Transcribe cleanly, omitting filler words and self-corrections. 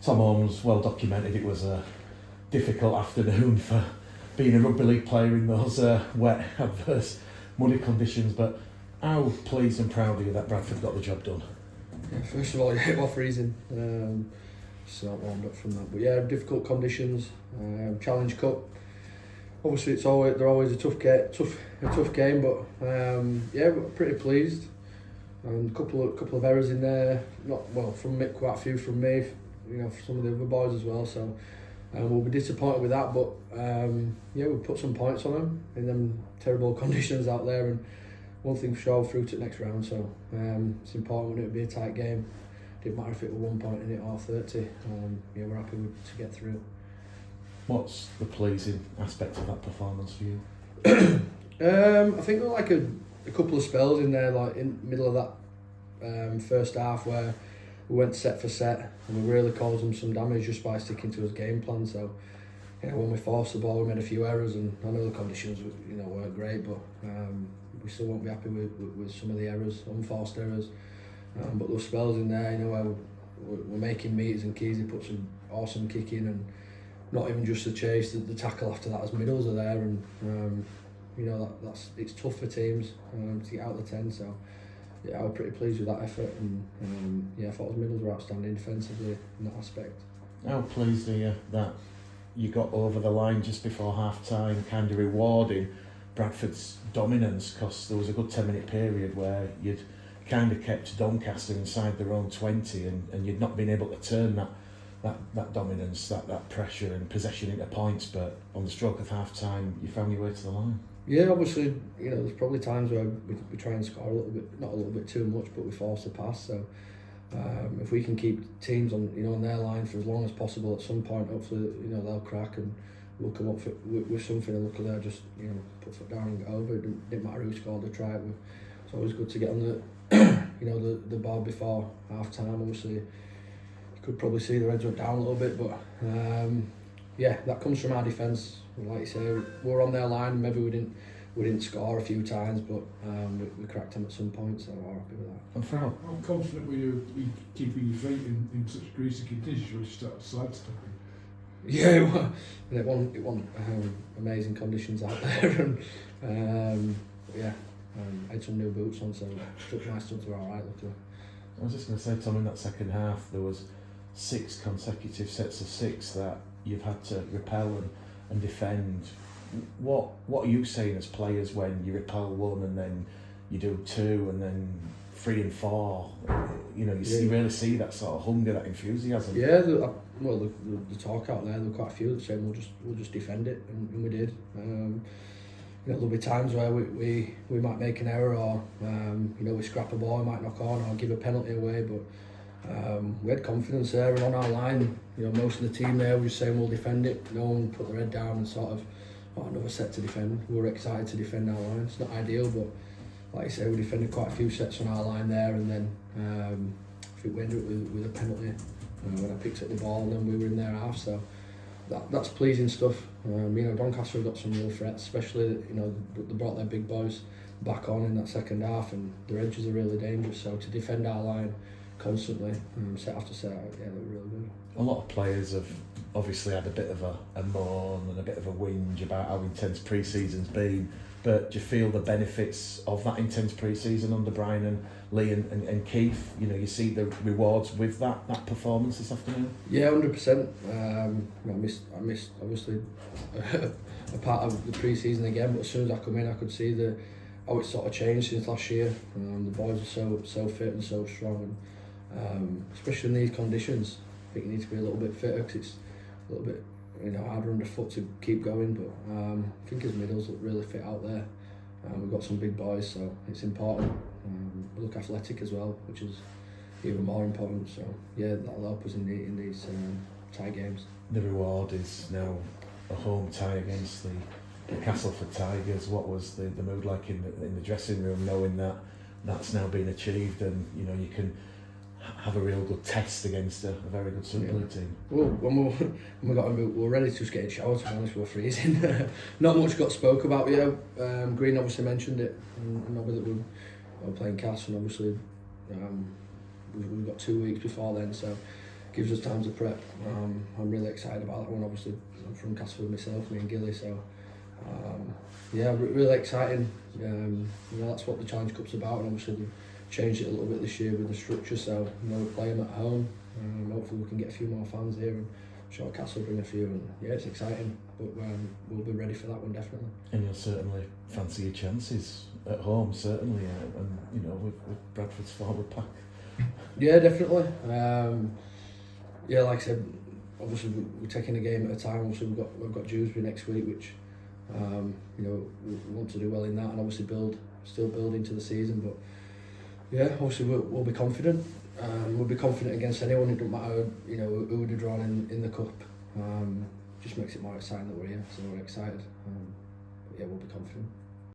Tom Holmes well documented it was a difficult afternoon for being a rugby league player in those wet, adverse, muddy conditions. But how pleased and proud are you that Bradford got the job done? Yeah, first of all, it was freezing. So not warmed up from that. But yeah, difficult conditions. Challenge Cup. Obviously, they're always a tough game. But yeah, we're pretty pleased. And a couple of errors in there. From Mick, quite a few from me. For some of the other boys as well. So we'll be disappointed with that. But yeah, we'll put some points on them in them terrible conditions out there. And one thing for sure, through to the next round. So it's important when it would be a tight game. Didn't matter if it were 1 point in it or 30. Yeah, we're happy to get through. What's the pleasing aspect of that performance for you? I think there were like a couple of spells in there, like in the middle of that first half, where we went set for set and we really caused them some damage just by sticking to his game plan. So when we forced the ball, we made a few errors, and I know the conditions weren't great, but we still won't be happy with some of the errors, unforced errors. But those spells in there, where we're making meters, and Keezy put some awesome kick in, and not even just the chase, the tackle after that as middles are there, and it's tough for teams to get out of the 10. So yeah, I was pretty pleased with that effort, and yeah, I thought his middles were outstanding defensively in that aspect. How pleased are you that you got over the line just before half time, kind of rewarding Bradford's dominance, because there was a good 10-minute period where you'd kind of kept Doncaster inside their own 20, and you'd not been able to turn that dominance, that pressure and possession into points, but on the stroke of half time you found your way to the line. Yeah, obviously, there's probably times where we try and score a little bit, not a little bit too much, but we force the pass. So if we can keep teams on their line for as long as possible, at some point hopefully they'll crack and we'll come up with something, and look at there, just put foot down and get over. It didn't matter who scored the try. It's always good to get on the the ball before half time. Obviously, you could probably see the Reds went down a little bit, but yeah, that comes from our defence. Like you say, we're on their line. Maybe we didn't score a few times, but we cracked them at some point, so we're happy with that. And Frau, I'm confident we keeping you feet in such greasy conditions when you start sidestepping. Yeah, it wasn't amazing conditions out there, and yeah. I had some new boots on, so my studs were alright, luckily. I was just going to say, Tom, in that second half there was 6 consecutive sets of 6 that you've had to repel and defend. What are you saying as players when you repel 1 and then you do 2 and then 3 and 4? You really see that sort of hunger, that enthusiasm. Yeah, the talk out there were quite a few that saying we'll just defend it, and we did. There'll be times where we might make an error, or we scrap a ball, we might knock on or give a penalty away, but we had confidence there, and on our line, most of the team there was saying we'll defend it. No one put their head down and sort of another set to defend. We were excited to defend our line. It's not ideal, but like I say, we defended quite a few sets on our line there, and then I think we ended up with a penalty when I picked up the ball, and then we were in their half. So that's pleasing stuff. Doncaster have got some real threats, especially they brought their big boys back on in that second half, and their edges are really dangerous. So to defend our line constantly, set after set, yeah, they were really good. A lot of players have obviously had a bit of a moan and a bit of a whinge about how intense pre-season's been, but do you feel the benefits of that intense pre-season under Brian and Lee and Keith? You see the rewards with that performance this afternoon? Yeah, 100%. I missed obviously a part of the pre-season again, but as soon as I come in, I could see how it sort of changed since last year. The boys are so fit and so strong, and especially in these conditions, I think you need to be a little bit fitter, because it's a little bit harder underfoot to keep going. But I think his middles look really fit out there. We've got some big boys, so it's important. We look athletic as well, which is even more important. So yeah, that'll help us in these tie games. The reward is now a home tie against the Castleford Tigers. What was the mood like in the dressing room, knowing that that's now been achieved, and you can have a real good test against a very good Sunderland team? Well, when we got him, we were ready to just get in shower, to be honest. We were freezing. Not much got spoke about. Green obviously mentioned it, and obviously we were playing Cass, and obviously we've got 2 weeks before then, so gives us time to prep. I'm really excited about that one. Obviously, I'm from Castleford myself, me and Gilly, so yeah, really exciting. You know, that's what the Challenge Cup's about, and obviously we've changed it a little bit this year with the structure. So you know, we play them at home. Hopefully, we can get a few more fans here, and I'm sure Castle will bring a few. And yeah, it's exciting, but we'll be ready for that one definitely. And you'll certainly fancy your chances at home, certainly, and you know, with Bradford's forward pack. Yeah, definitely. Yeah, like I said, obviously we're taking a game at a time. Obviously we've got Dewsbury next week, which you know, we want to do well in that, and obviously still build into the season. But yeah, obviously we'll be confident. We'll be confident against anyone. It doesn't matter, you know, who would have drawn in the cup. Just makes it more exciting that we're here, so we're excited. But yeah, we'll be confident.